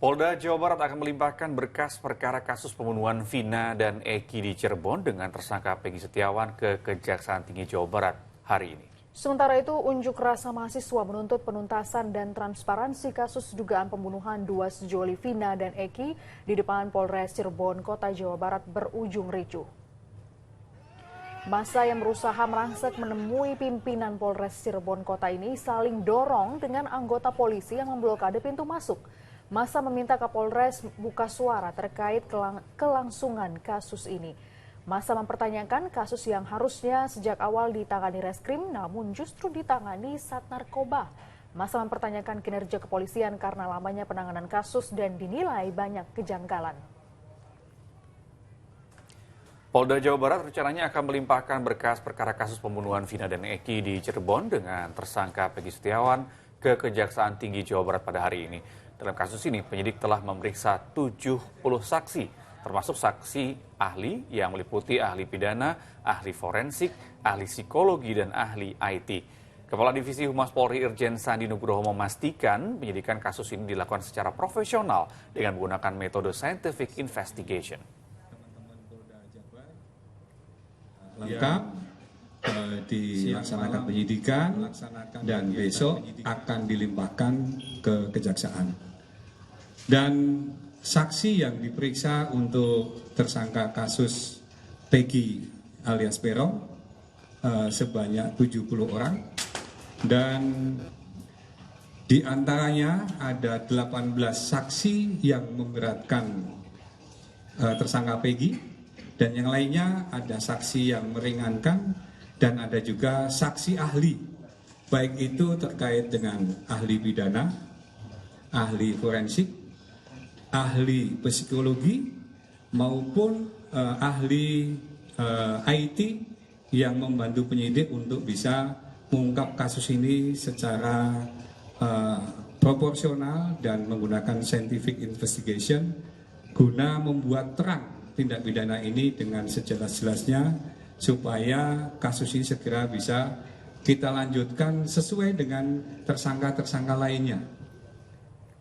Polda Jawa Barat akan melimpahkan berkas perkara kasus pembunuhan Vina dan Eki di Cirebon dengan tersangka Peggy Setiawan ke Kejaksaan Tinggi Jawa Barat hari ini. Sementara itu, unjuk rasa mahasiswa menuntut penuntasan dan transparansi kasus dugaan pembunuhan dua sejoli Vina dan Eki di depan Polres Cirebon, Kota Jawa Barat berujung ricuh. Massa yang berusaha merangsek menemui pimpinan Polres Cirebon Kota ini saling dorong dengan anggota polisi yang memblokade pintu masuk. Massa meminta Kapolres buka suara terkait kelangsungan kasus ini. Massa mempertanyakan kasus yang harusnya sejak awal ditangani Reskrim namun justru ditangani Sat Narkoba. Massa mempertanyakan kinerja kepolisian karena lamanya penanganan kasus dan dinilai banyak kejanggalan. Polda Jawa Barat rencananya akan melimpahkan berkas perkara kasus pembunuhan Vina dan Eki di Cirebon dengan tersangka Peggy Setiawan ke Kejaksaan Tinggi Jawa Barat pada hari ini. Dalam kasus ini, penyidik telah memeriksa 70 saksi, termasuk saksi ahli yang meliputi ahli pidana, ahli forensik, ahli psikologi, dan ahli IT. Kepala Divisi Humas Polri Irjen Sandi Nugroho memastikan penyidikan kasus ini dilakukan secara profesional dengan menggunakan metode scientific investigation. Lengkap dilaksanakan penyidikan dan besok akan dilimpahkan ke kejaksaan. Dan saksi yang diperiksa untuk tersangka kasus Peggy alias Peron sebanyak 70 orang dan di antaranya ada 18 saksi yang memberatkan tersangka Peggy. Dan yang lainnya ada saksi yang meringankan dan ada juga saksi ahli, baik itu terkait dengan ahli pidana, ahli forensik, ahli psikologi, maupun ahli IT yang membantu penyidik untuk bisa mengungkap kasus ini secara proporsional dan menggunakan scientific investigation guna membuat terang tindak pidana ini dengan sejelas-jelasnya supaya kasus ini segera bisa kita lanjutkan sesuai dengan tersangka-tersangka lainnya.